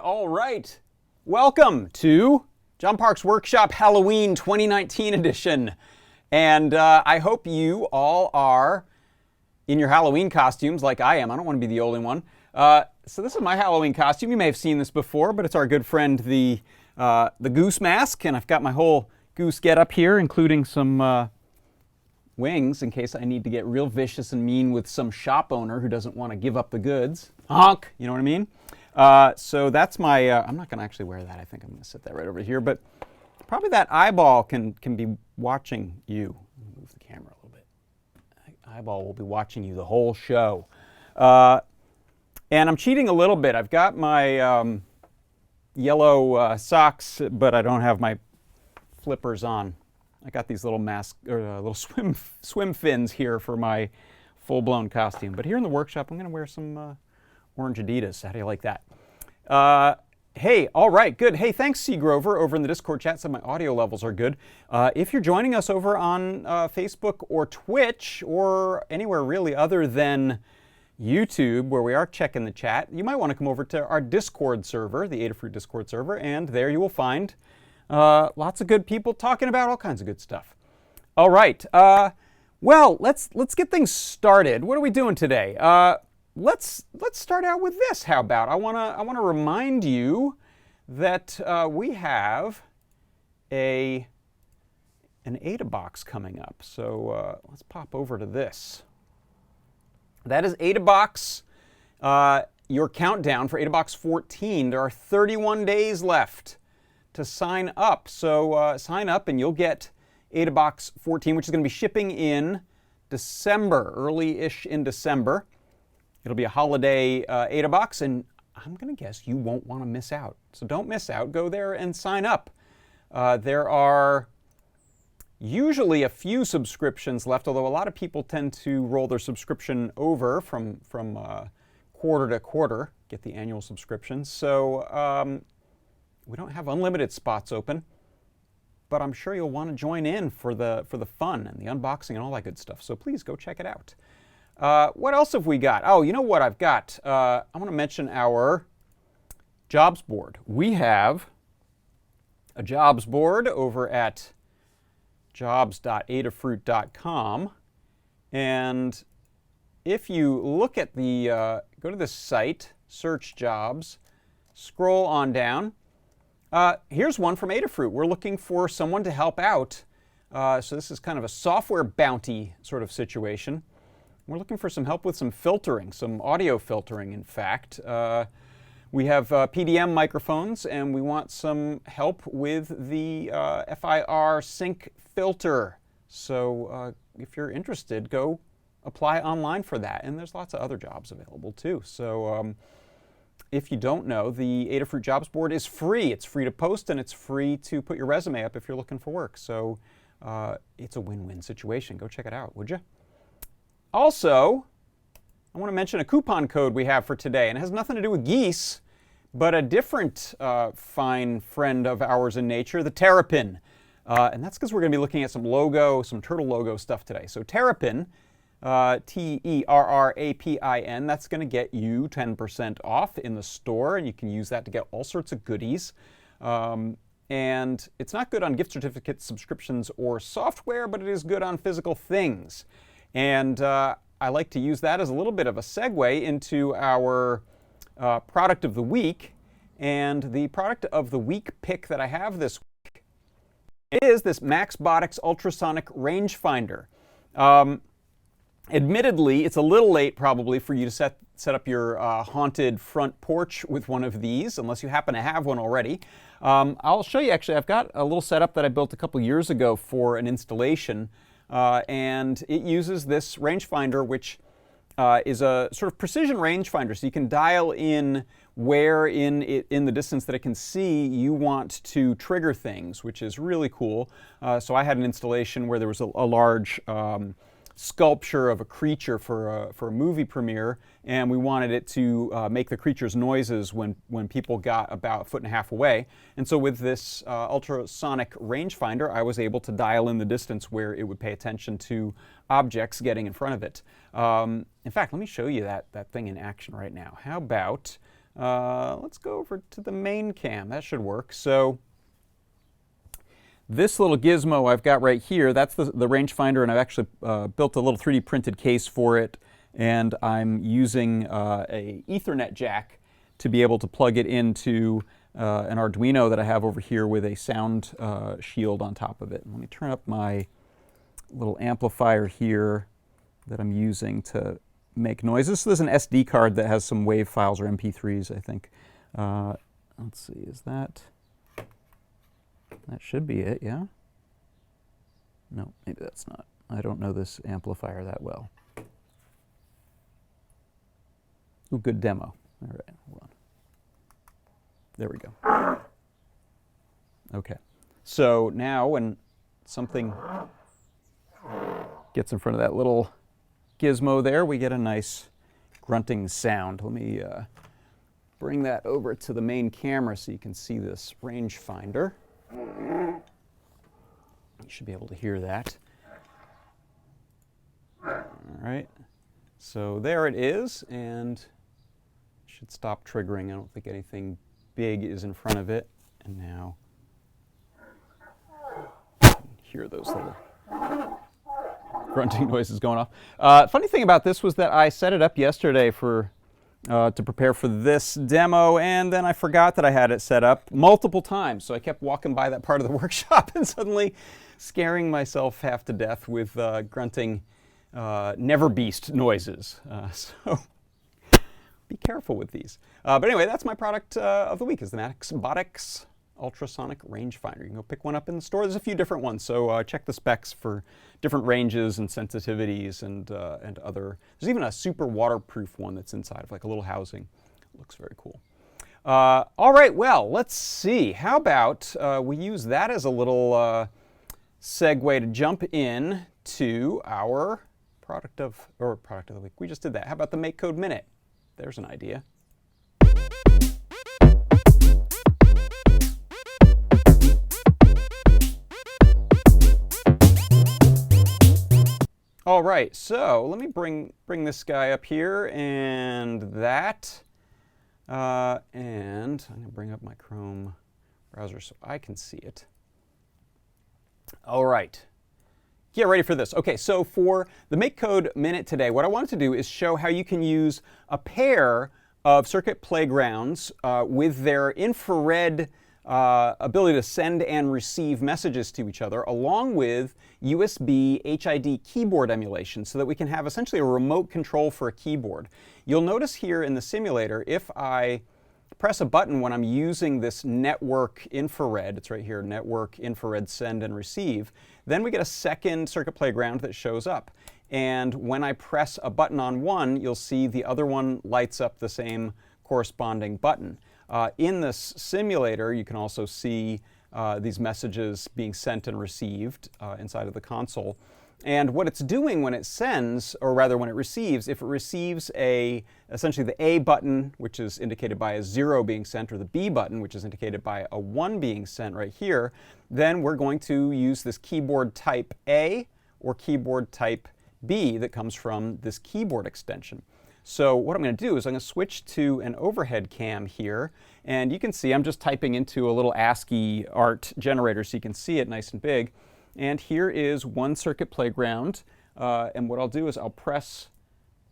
All right. Welcome to John Park's Workshop Halloween 2019 edition. And I hope you all are in your Halloween costumes like I am. I don't want to be the only one. So this is my Halloween costume. You may have seen this before, but it's our good friend, the goose mask. And I've got my whole goose getup here, including some wings in case I need to get real vicious and mean with some shop owner who doesn't want to give up the goods. Honk! You know what I mean? So that's my, I'm not going to actually wear that. I think I'm going to set that right over here. But probably that eyeball can be watching you. Move the camera a little bit. Eyeball will be watching you the whole show. And I'm cheating a little bit. I've got my yellow socks, but I don't have my flippers on. I got these little little swim fins here for my full-blown costume. But here in the workshop, I'm going to wear some orange Adidas. How do you like that? Hey, all right, good. Hey, thanks, C. Grover, over in the Discord chat. Said my audio levels are good. If you're joining us over on Facebook or Twitch or anywhere really other than YouTube, where we are checking the chat, you might want to come over to our Discord server, the Adafruit Discord server, and there you will find lots of good people talking about all kinds of good stuff. All right. Well, let's get things started. What are we doing today? Let's start out with this. How about I want to remind you that we have an AdaBox coming up. So let's pop over to this. That is AdaBox. Your countdown for AdaBox 14. There are 31 days left to sign up. So sign up and you'll get AdaBox 14, which is going to be shipping in December, early-ish in December. It'll be a holiday AdaBox, and I'm going to guess you won't want to miss out. So don't miss out. Go there and sign up. There are usually a few subscriptions left, although a lot of people tend to roll their subscription over from quarter to quarter, get the annual subscriptions. So we don't have unlimited spots open, but I'm sure you'll want to join in for the fun and the unboxing and all that good stuff. So please go check it out. What else have we got? Oh, you know what I've got? I want to mention our jobs board. We have a jobs board over at jobs.adafruit.com. And if you look at the, go to this site, search jobs, scroll on down. Here's one from Adafruit. We're looking for someone to help out. So this is kind of a software bounty sort of situation. We're looking for some help with some filtering, some audio filtering, in fact. We have PDM microphones, and we want some help with the FIR sync filter. So if you're interested, go apply online for that. And there's lots of other jobs available, too. So if you don't know, the Adafruit Jobs Board is free. It's free to post, and it's free to put your resume up if you're looking for work. So it's a win-win situation. Go check it out, would you? Also, I want to mention a coupon code we have for today, and it has nothing to do with geese, but a different fine friend of ours in nature, the Terrapin. And that's because we're going to be looking at some logo, some turtle logo stuff today. So Terrapin, Terrapin, that's going to get you 10% off in the store, and you can use that to get all sorts of goodies. And it's not good on gift certificates, subscriptions, or software, but it is good on physical things. And I like to use that as a little bit of a segue into our product of the week. And the product of the week pick that I have this week is this Maxbotics Ultrasonic Rangefinder. Admittedly, it's a little late probably for you to set up your haunted front porch with one of these, unless you happen to have one already. I'll show you, actually. I've got a little setup that I built a couple years ago for an installation. And it uses this rangefinder, which is a sort of precision rangefinder. So you can dial in where in the distance that it can see you want to trigger things, which is really cool. So I had an installation where there was a large sculpture of a creature for a movie premiere, and we wanted it to make the creature's noises when people got about 1.5 feet away. And so with this ultrasonic rangefinder, I was able to dial in the distance where it would pay attention to objects getting in front of it. In fact, let me show you that thing in action right now. How about Let's go over to the main cam. That should work. So this little gizmo I've got right here, that's the rangefinder, and I've actually built a little 3D printed case for it, and I'm using a Ethernet jack to be able to plug it into an Arduino that I have over here with a sound shield on top of it. And let me turn up my little amplifier here that I'm using to make noises. So there's an SD card that has some WAV files or MP3s, I think. Let's see, is that should be it, yeah? No, maybe that's not. I don't know this amplifier that well. Ooh, good demo. All right, hold on. There we go. Okay. So now when something gets in front of that little gizmo there, we get a nice grunting sound. Let me bring that over to the main camera so you can see this rangefinder. You should be able to hear that. All right. So there it is, and it should stop triggering. I don't think anything big is in front of it. And now you can hear those little grunting noises going off. Funny thing about this was that I set it up yesterday to prepare for this demo, and then I forgot that I had it set up multiple times. So I kept walking by that part of the workshop and suddenly scaring myself half to death with grunting never beast noises. So be careful with these. But anyway, that's my product of the week, is the Maxbotics ultrasonic rangefinder. You can go pick one up in the store. There's a few different ones, so check the specs for different ranges and sensitivities and other. There's even a super waterproof one that's inside of like a little housing. It looks very cool. All right, well, let's see. How about we use that as a little segue to jump in to our product of the week. We just did that. How about the MakeCode Minute? There's an idea. All right, so let me bring this guy up here and that. And I'm going to bring up my Chrome browser so I can see it. All right. Get ready for this. Okay, so for the MakeCode Minute today, what I wanted to do is show how you can use a pair of circuit playgrounds with their infrared ability to send and receive messages to each other, along with USB HID keyboard emulation, so that we can have essentially a remote control for a keyboard. You'll notice here in the simulator, if I press a button when I'm using this network infrared, it's right here, network infrared send and receive, then we get a second circuit playground that shows up. And when I press a button on one, you'll see the other one lights up the same corresponding button. In this simulator, you can also see these messages being sent and received inside of the console. And what it's doing when it sends, or rather when it receives, if it receives essentially the A button, which is indicated by a 0 being sent, or the B button, which is indicated by a 1 being sent right here, then we're going to use this keyboard type A or keyboard type B that comes from this keyboard extension. So what I'm going to do is I'm going to switch to an overhead cam here, and you can see I'm just typing into a little ASCII art generator so you can see it nice and big. And here is one circuit playground, and what I'll do is I'll press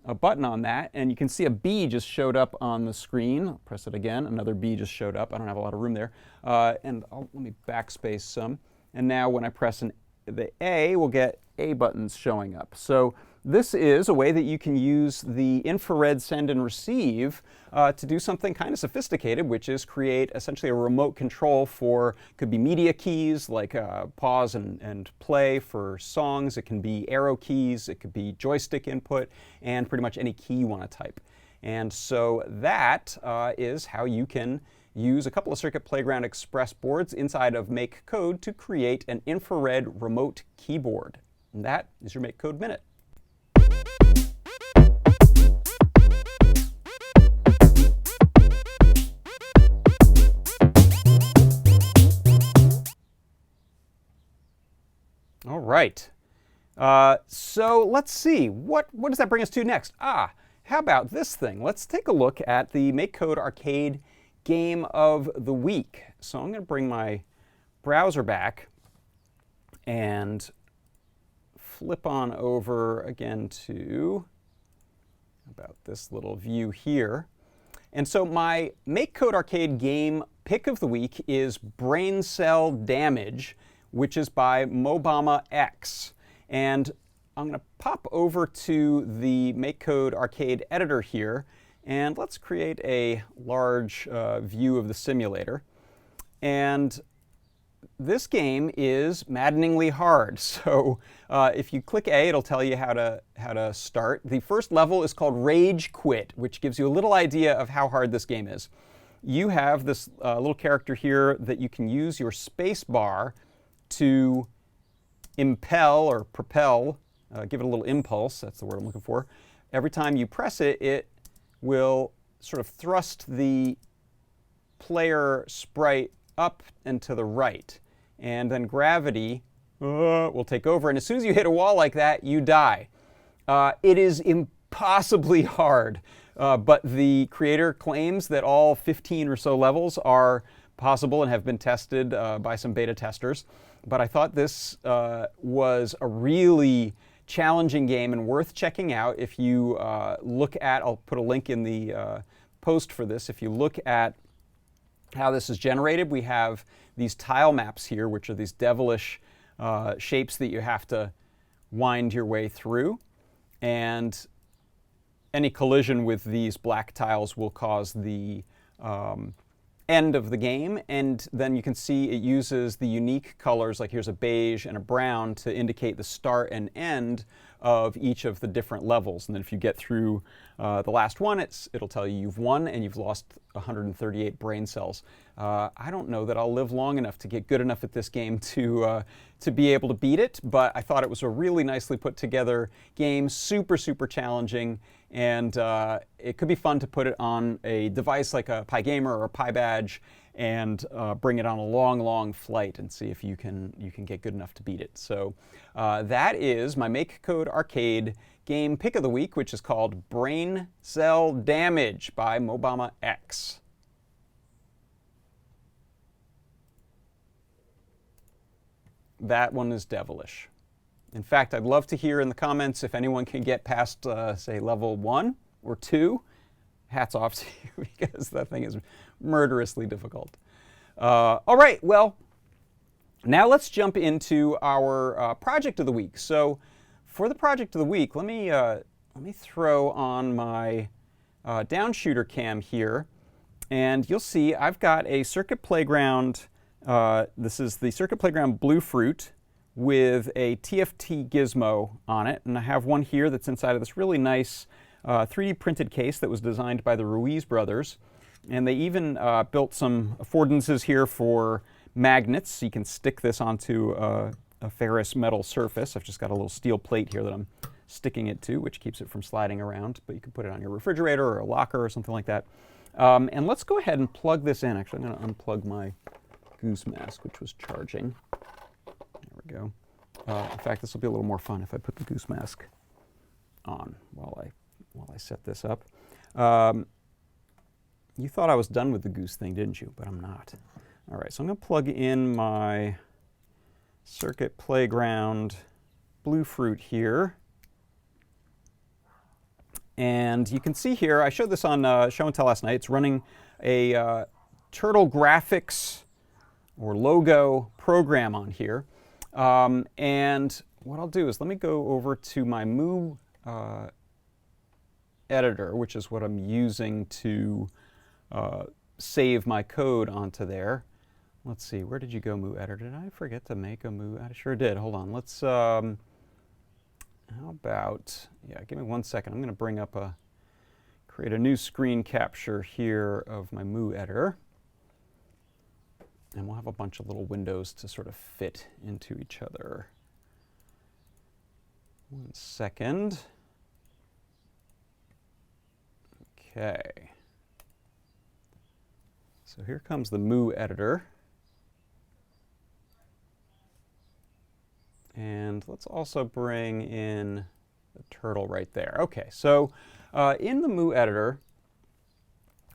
a button on that, and you can see a B just showed up on the screen. I'll press it again, another B just showed up. I don't have a lot of room there. And let me backspace some. And now when I press the A, we'll get A buttons showing up. So this is a way that you can use the infrared send and receive to do something kind of sophisticated, which is create essentially a remote control for, could be media keys like pause and play for songs. It can be arrow keys. It could be joystick input, and pretty much any key you want to type. And so that is how you can use a couple of Circuit Playground Express boards inside of MakeCode to create an infrared remote keyboard. And that is your MakeCode Minute. All right. So let's see. What does that bring us to next? how about this thing? Let's take a look at the MakeCode Arcade Game of the Week. So I'm going to bring my browser back and flip on over again to about this little view here. And so my MakeCode Arcade Game pick of the week is Brain Cell Damage, which is by Mobama X. And I'm going to pop over to the MakeCode Arcade editor here, and let's create a large view of the simulator. And this game is maddeningly hard. So if you click A, it'll tell you how to start. The first level is called Rage Quit, which gives you a little idea of how hard this game is. You have this little character here that you can use your space bar to impel or propel, give it a little impulse, that's the word I'm looking for. Every time you press it, it will sort of thrust the player sprite up and to the right. And then gravity will take over. And as soon as you hit a wall like that, you die. It is impossibly hard. But the creator claims that all 15 or so levels are possible and have been tested by some beta testers. But I thought this was a really challenging game and worth checking out. If you look at, I'll put a link in the post for this. If you look at how this is generated, we have these tile maps here, which are these devilish shapes that you have to wind your way through. And any collision with these black tiles will cause the end of the game. And then you can see it uses the unique colors, like here's a beige and a brown, to indicate the start and end of each of the different levels. And then if you get through the last one, it'll tell you you've won and you've lost 138 brain cells. I don't know that I'll live long enough to get good enough at this game to be able to beat it, but I thought it was a really nicely put together game, super, super challenging, and it could be fun to put it on a device like a Pi Gamer or a Pi Badge and bring it on a long, long flight and see if you can get good enough to beat it. So that is my MakeCode Arcade game pick of the week, which is called Brain Cell Damage by Mobama X. That one is devilish. In fact, I'd love to hear in the comments if anyone can get past, say, level 1 or 2. Hats off to you, because that thing is murderously difficult. All right, well, now let's jump into our project of the week. So for the project of the week, let me throw on my downshooter cam here, and you'll see I've got a Circuit Playground. This is the Circuit Playground Blue Fruit with a TFT Gizmo on it, and I have one here that's inside of this really nice 3D printed case that was designed by the Ruiz brothers. And they even built some affordances here for magnets, so you can stick this onto a ferrous metal surface. I've just got a little steel plate here that I'm sticking it to, which keeps it from sliding around, but you can put it on your refrigerator or a locker or something like that. And let's go ahead and plug this in. Actually, I'm going to unplug my goose mask, which was charging. There we go. In fact, this will be a little more fun if I put the goose mask on while I set this up. You thought I was done with the goose thing, didn't you? But I'm not. All right, so I'm going to plug in my Circuit Playground Blue Fruit here. And you can see here, I showed this on Show and Tell last night. It's running a Turtle Graphics or logo program on here. And what I'll do is let me go over to my Moo editor, which is what I'm using to save my code onto there. Let's see, where did you go, Moo editor? Did I forget to make a Moo editor? I sure did. Hold on. Let's, how about, yeah, give me 1 second. I'm going to bring up create a new screen capture here of my Moo editor. And we'll have a bunch of little windows to sort of fit into each other. 1 second. Okay. So here comes the Moo editor. And let's also bring in the turtle right there. Okay, so in the Moo editor,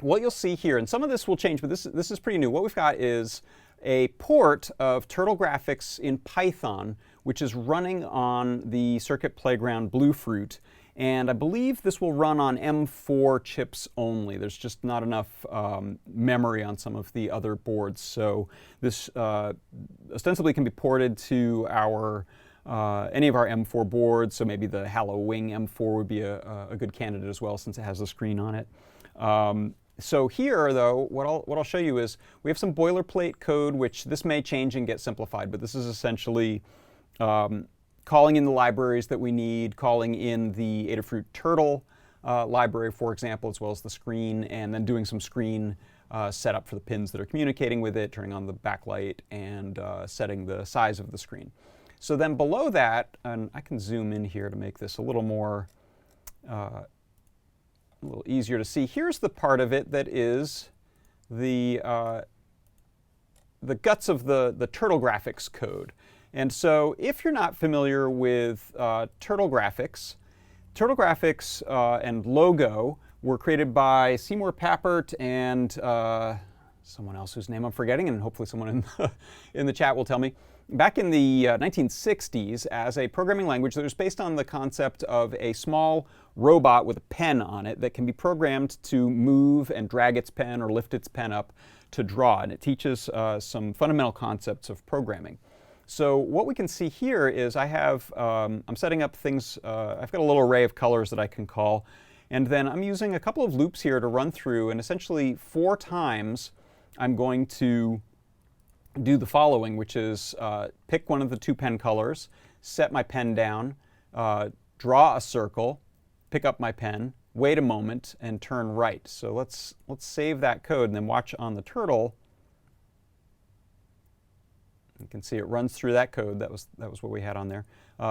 what you'll see here, and some of this will change, but this is pretty new. What we've got is a port of Turtle graphics in Python, which is running on the Circuit Playground Bluefruit. And I believe this will run on M4 chips only. There's just not enough memory on some of the other boards. So this ostensibly can be ported to our any of our M4 boards. So maybe the Halloween M4 would be a good candidate as well, since it has a screen on it. So here, though, what I'll show you is we have some boilerplate code, which this may change and get simplified, but this is essentially calling in the libraries that we need, calling in the Adafruit turtle library, for example, as well as the screen, and then doing some screen setup for the pins that are communicating with it, turning on the backlight, and setting the size of the screen. So then below that, and I can zoom in here to make this a little more a little easier to see. Here's the part of it that is the guts of the turtle graphics code. And so if you're not familiar with turtle graphics and Logo were created by Seymour Papert and someone else whose name I'm forgetting, and hopefully someone in the chat will tell me. Back in the 1960s, as a programming language that was based on the concept of a small robot with a pen on it that can be programmed to move and drag its pen or lift its pen up to draw. And it teaches some fundamental concepts of programming. So what we can see here is I have, I'm setting up things, I've got a little array of colors that I can call. And then I'm using a couple of loops here to run through, and essentially 4 times I'm going to do the following, which is pick one of the 2 pen colors, set my pen down, draw a circle, pick up my pen, wait a moment, and turn right. So let's save that code and then watch on the turtle. You can see it runs through that code. That was what we had on there.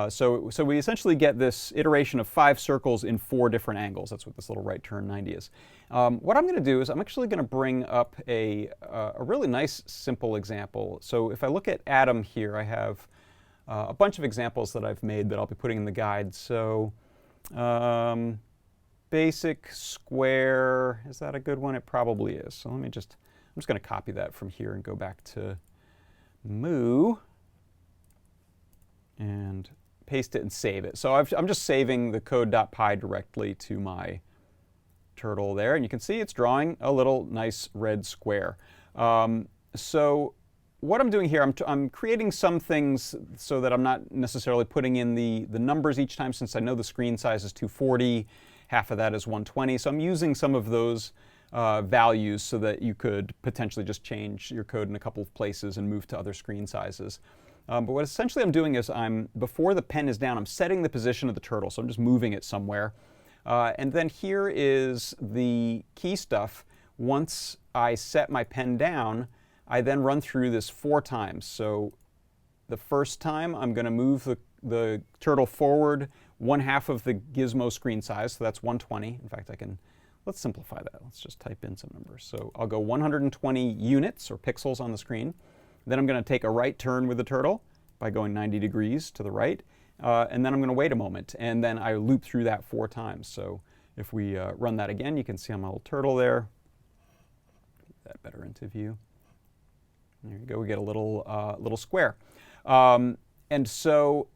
So we essentially get this iteration of 5 circles in 4 different angles. That's what this little right turn 90 is. What I'm going to do is I'm actually going to bring up a really nice simple example. So if I look at Atom here, I have a bunch of examples that I've made that I'll be putting in the guide. So basic square, is that a good one? It probably is. So I'm just going to copy that from here and go back to Moo and paste it and save it. So I'm just saving the code.py directly to my turtle there, and you can see it's drawing a little nice red square. So what I'm doing here, I'm creating some things so that I'm not necessarily putting in the numbers each time, since I know the screen size is 240, half of that is 120. So I'm using some of those values so that you could potentially just change your code in a couple of places and move to other screen sizes. But what essentially I'm doing is before the pen is down, I'm setting the position of the turtle. So I'm just moving it somewhere. And then here is the key stuff. Once I set my pen down, I then run through this 4 times. So the first time I'm going to move the turtle forward 1/2 of the Gizmo screen size. So that's 120. In fact, let's simplify that. Let's just type in some numbers. So I'll go 120 units or pixels on the screen. Then I'm going to take a right turn with the turtle by going 90 degrees to the right. And then I'm going to wait a moment. And then I loop through that 4 times. So if we run that again, you can see on my little turtle there. Get that better into view. There you go. We get a little square. And so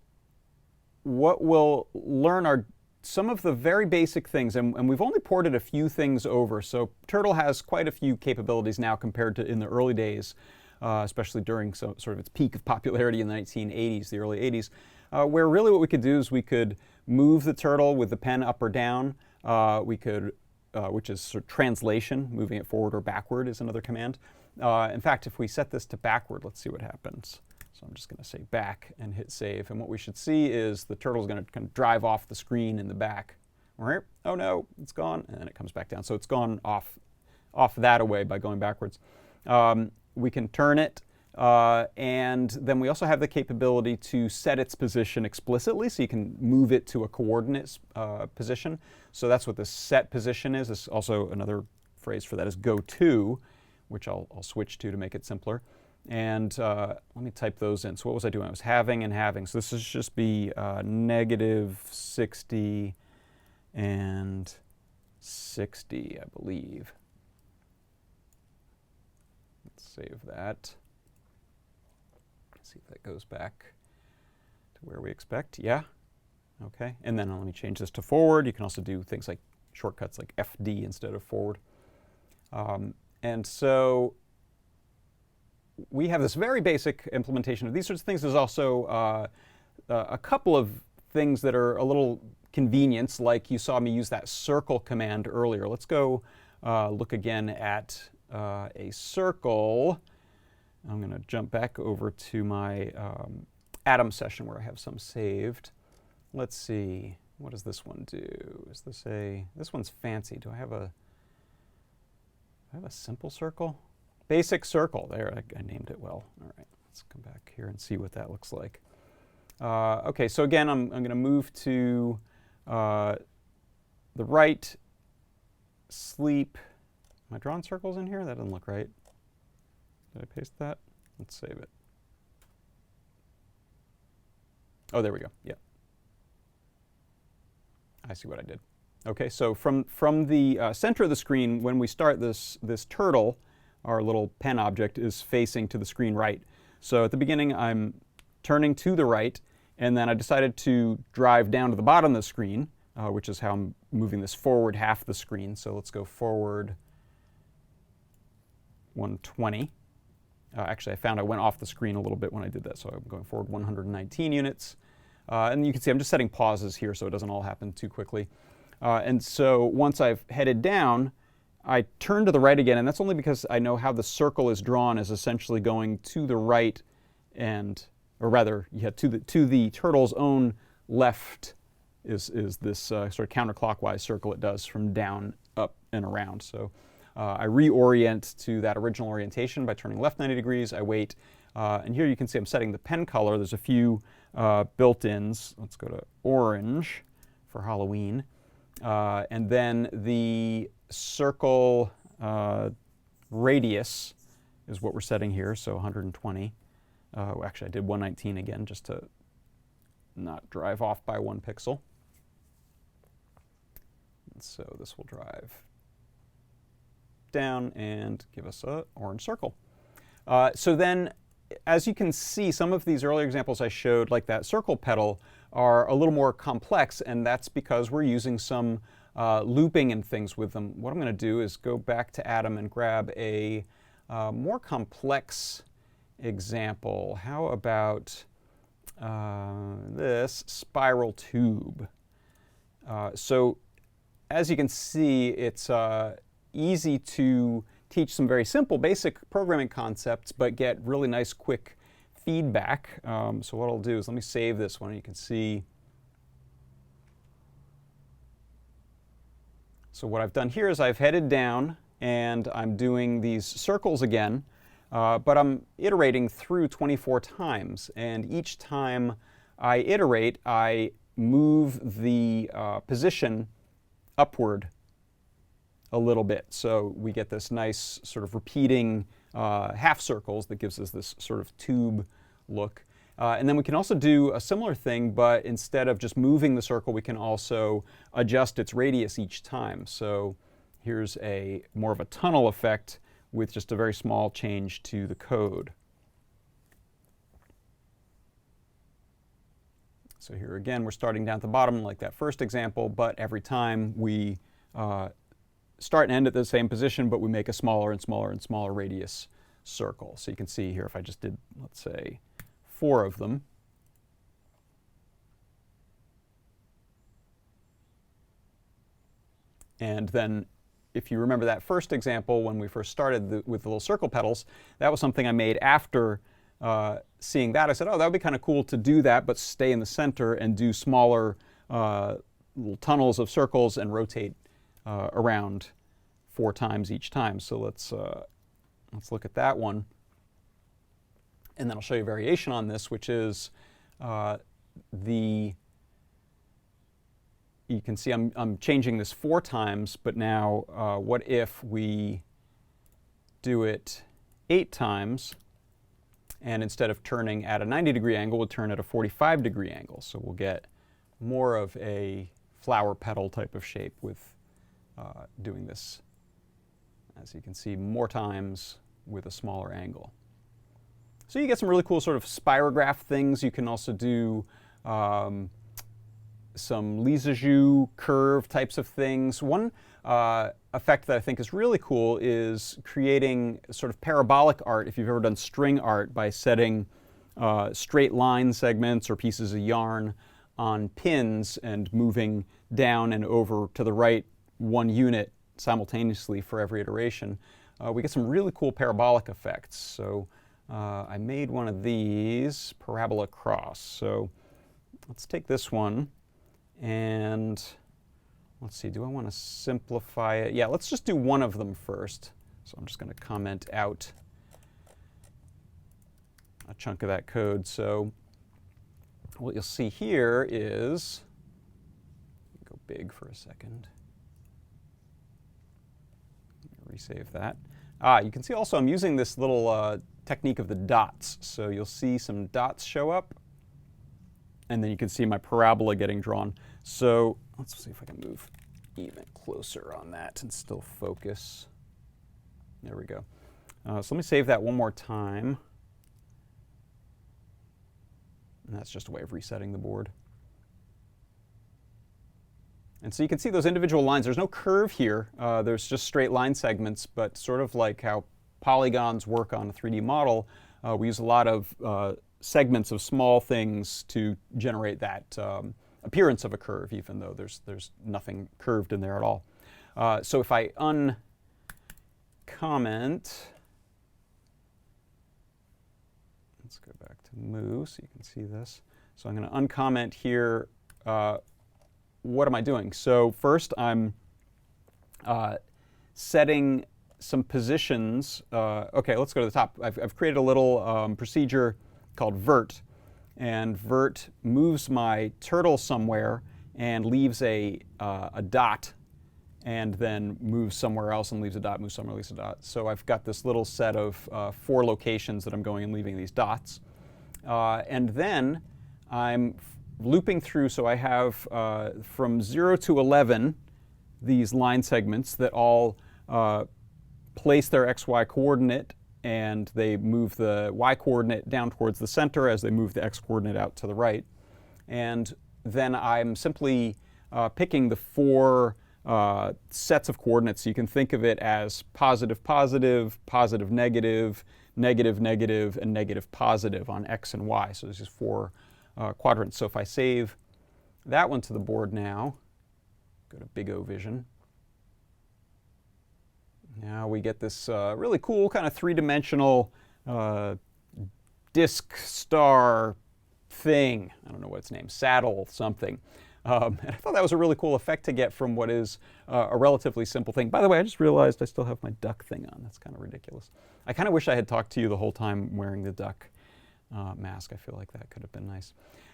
what we'll learn are some of the very basic things, and we've only ported a few things over. So Turtle has quite a few capabilities now compared to in the early days, especially during sort of its peak of popularity in the 1980s, the early 80s, where really what we could do is we could move the turtle with the pen up or down. We could, which is sort of translation, moving it forward or backward is another command. In fact, if we set this to backward, let's see what happens. So I'm just going to say back and hit save. And what we should see is the turtle's going to kind of drive off the screen in the back. Oh no, it's gone. And then it comes back down. So it's gone off that away by going backwards. We can turn it. And then we also have the capability to set its position explicitly. So you can move it to a coordinates position. So that's what the set position is. This also another phrase for that is go to, which I'll switch to make it simpler. And let me type those in. So what was I doing? I was halving and halving. So this is just be negative 60 and 60, I believe. Let's save that. See if that goes back to where we expect. Yeah. Okay. And then let me change this to forward. You can also do things like shortcuts like FD instead of forward. And so we have this very basic implementation of these sorts of things. There's also a couple of things that are a little convenience, like you saw me use that circle command earlier. Let's go look again at a circle. I'm going to jump back over to my Atom session where I have some saved. Let's see. What does this one do? Is this a... This one's fancy. Do I have a simple circle? Basic circle. There, I named it well. All right, let's come back here and see what that looks like. Okay, so again, I'm going to move to the right, sleep. Am I drawing circles in here? That doesn't look right. Did I paste that? Let's save it. Oh, there we go. Yeah. I see what I did. Okay, so from the center of the screen, when we start this turtle, our little pen object is facing to the screen right. So at the beginning, I'm turning to the right, and then I decided to drive down to the bottom of the screen, which is how I'm moving this forward half the screen. So let's go forward 120. Actually, I found I went off the screen a little bit when I did that, so I'm going forward 119 units. And you can see I'm just setting pauses here so it doesn't all happen too quickly. And so once I've headed down, I turn to the right again, and that's only because I know how the circle is drawn is essentially going to the right, and, or rather, yeah, to the turtle's own left is this sort of counterclockwise circle it does from down, up, and around. So I reorient to that original orientation by turning left 90 degrees. I wait, and here you can see I'm setting the pen color. There's a few built-ins. Let's go to orange for Halloween. And then the circle radius is what we're setting here, so 120. Actually, I did 119 again just to not drive off by 1 pixel. And so this will drive down and give us an orange circle. So then, as you can see, some of these earlier examples I showed, like that circle petal, are a little more complex, and that's because we're using some looping and things with them. What I'm going to do is go back to Atom and grab a more complex example. How about this spiral tube? So as you can see, it's easy to teach some very simple basic programming concepts, but get really nice quick feedback. So what I'll do is let me save this one. You can see. So what I've done here is I've headed down and I'm doing these circles again, but I'm iterating through 24 times. And each time I iterate, I move the position upward a little bit. So we get this nice sort of repeating half circles that gives us this sort of tube look. And then we can also do a similar thing, but instead of just moving the circle, we can also adjust its radius each time. So here's a more of a tunnel effect with just a very small change to the code. So here again, we're starting down at the bottom like that first example, but every time we start and end at the same position, but we make a smaller and smaller and smaller radius circle. So you can see here if I just did, let's say, 4 of them. And then if you remember that first example when we first started with the little circle petals, that was something I made after seeing that. I said, oh, that would be kind of cool to do that, but stay in the center and do smaller little tunnels of circles and rotate around 4 times each time. So let's look at that one. And then I'll show you a variation on this, which is you can see I'm changing this 4 times, but now what if we do it 8 times? and instead of turning at a 90-degree angle, we'll turn at a 45-degree angle. So we'll get more of a flower petal type of shape with doing this, as you can see, more times with a smaller angle. So you get some really cool sort of spirograph things. You can also do some Lissajous curve types of things. One effect that I think is really cool is creating sort of parabolic art, if you've ever done string art, by setting straight line segments or pieces of yarn on pins and moving down and over to the right one unit simultaneously for every iteration. We get some really cool parabolic effects. So I made one of these, parabola cross. So let's take this one and let's see, do I want to simplify it? Yeah, let's just do one of them first. So I'm just going to comment out a chunk of that code. So what you'll see here is, go big for a second. Resave that. You can see also I'm using this little technique of the dots. So you'll see some dots show up, and then you can see my parabola getting drawn. So let's see if I can move even closer on that and still focus. There we go. So let me save that one more time. And that's just a way of resetting the board. And so you can see those individual lines. There's no curve here. There's just straight line segments, but sort of like how polygons work on a 3D model, we use a lot of segments of small things to generate that appearance of a curve, even though there's nothing curved in there at all. So if I uncomment, let's go back to Moo so you can see this. So I'm going to uncomment here. What am I doing? So first I'm setting some positions. OK, let's go to the top. I've created a little procedure called vert. And vert moves my turtle somewhere and leaves a dot, and then moves somewhere else and leaves a dot, moves somewhere, leaves a dot. So I've got this little set of 4 locations that I'm going and leaving these dots. And then I'm looping through, so I have from 0 to 11 these line segments that all place their xy coordinate, and they move the y coordinate down towards the center as they move the x coordinate out to the right. And then I'm simply picking the 4 sets of coordinates. So you can think of it as positive, positive, positive, negative, negative, negative, and negative, positive on x and y. So there's just 4 quadrants. So if I save that one to the board now, go to Big O Vision. Now we get this really cool kind of 3-dimensional disk star thing. I don't know what its name, saddle something. And I thought that was a really cool effect to get from what is a relatively simple thing. By the way, I just realized I still have my duck thing on. That's kind of ridiculous. I kind of wish I had talked to you the whole time wearing the duck mask. I feel like that could have been nice.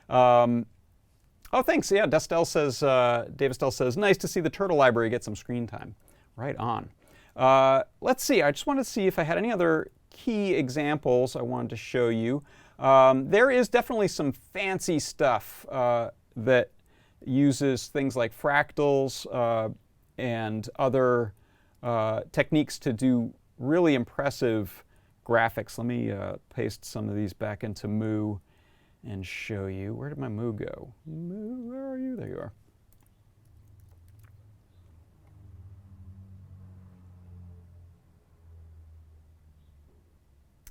Oh, thanks. Yeah, Dave Estelle says, nice to see the turtle library get some screen time. Right on. Let's see. I just wanted to see if I had any other key examples I wanted to show you. There is definitely some fancy stuff that uses things like fractals and other techniques to do really impressive graphics. Let me paste some of these back into Moo and show you. Where did my Moo go? Moo, where are you? There you are.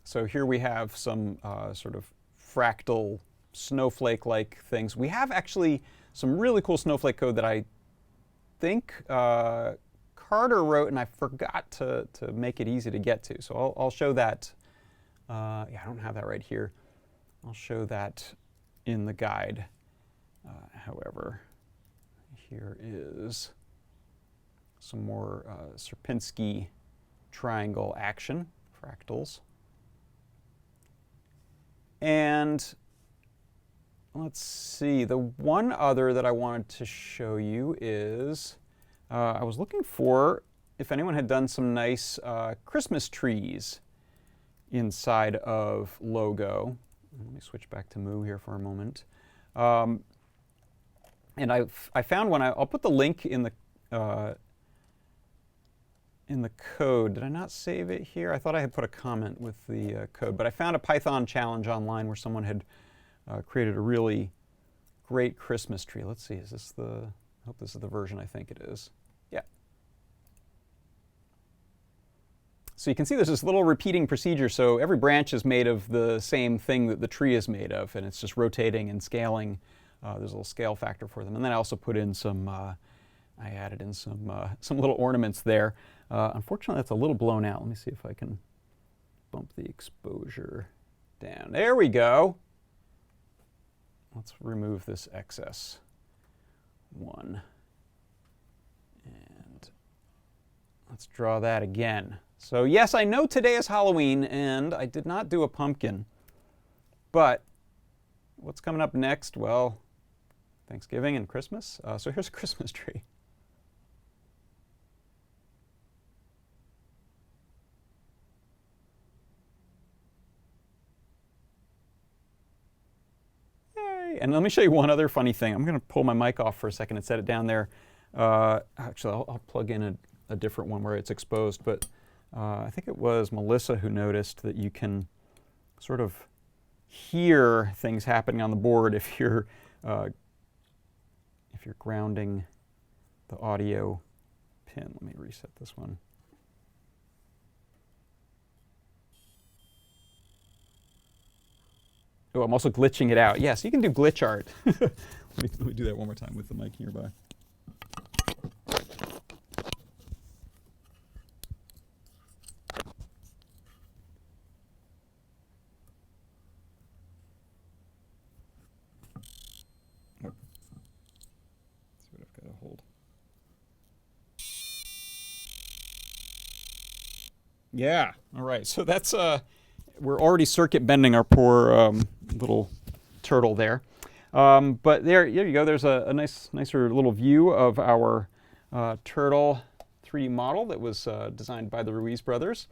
So here we have some sort of fractal snowflake-like things. We have actually some really cool snowflake code that I think Carter wrote, and I forgot to make it easy to get to. So I'll show that. Yeah, I don't have that right here. I'll show that in the guide. However, here is some more Sierpinski triangle action, fractals. And let's see, the one other that I wanted to show you is, I was looking for if anyone had done some nice Christmas trees. inside of logo. Let me switch back to Moo here for a moment. And I found one. I'll put the link in the code. Did I not save it here? I thought I had put a comment with the code, but I found a Python challenge online where someone had created a really great Christmas tree. Let's see. Is this the? I hope this is the version I think it is. Yeah. So you can see there's this little repeating procedure. So every branch is made of the same thing that the tree is made of, and it's just rotating and scaling. There's a little scale factor for them. And then I also put in some, I added in some little ornaments there. Unfortunately, that's a little blown out. Let me see if I can bump the exposure down. There we go. Let's remove this excess one. And let's draw that again. So yes, I know today is Halloween, and I did not do a pumpkin. But what's coming up next? Well, Thanksgiving and Christmas. So here's a Christmas tree. Yay! And let me show you one other funny thing. I'm going to pull my mic off for a second and set it down there. Actually, I'll plug in a different one where it's exposed. But I think it was Melissa who noticed that you can sort of hear things happening on the board if you're grounding the audio pin. Let me reset this one. Oh, I'm also glitching it out. Yes, you can do glitch art. Let me do that one more time with the mic nearby. Yeah. All right. So that's we're already circuit bending our poor little turtle there. But there you go. There's a nicer little view of our turtle 3D model that was designed by the Ruiz brothers.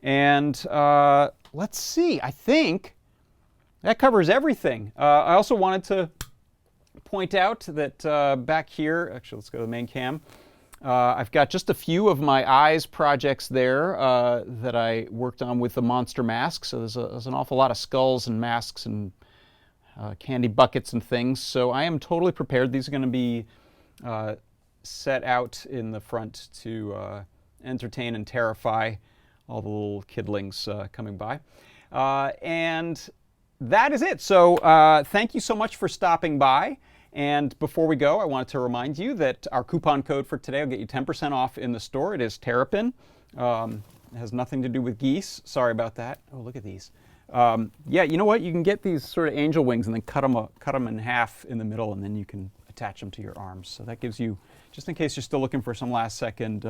And let's see. I think that covers everything. I also wanted to point out that back here, actually, let's go to the main cam. I've got just a few of my eyes projects there that I worked on with the monster masks. So there's an awful lot of skulls and masks and candy buckets and things. So I am totally prepared. These are going to be set out in the front to entertain and terrify all the little kidlings coming by. And that is it. So thank you so much for stopping by. And before we go, I wanted to remind you that our coupon code for today will get you 10% off in the store. It is Terrapin. It has nothing to do with geese. Sorry about that. Oh, look at these. Yeah, you know what? You can get these sort of angel wings and then cut them in half in the middle, and then you can attach them to your arms. So that gives you, just in case you're still looking for some last-second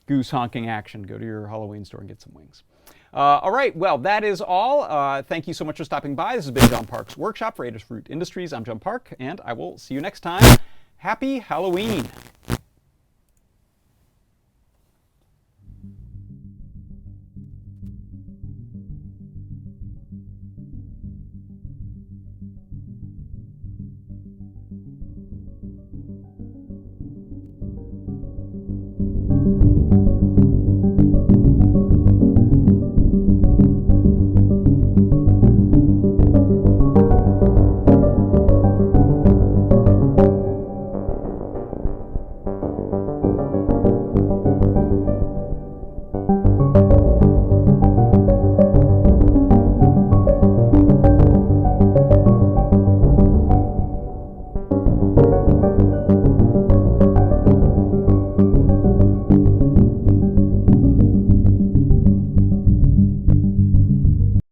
goose honking action, go to your Halloween store and get some wings. All right, well, that is all. Thank you so much for stopping by. This has been John Park's Workshop for Adafruit Industries. I'm John Park, and I will see you next time. Happy Halloween!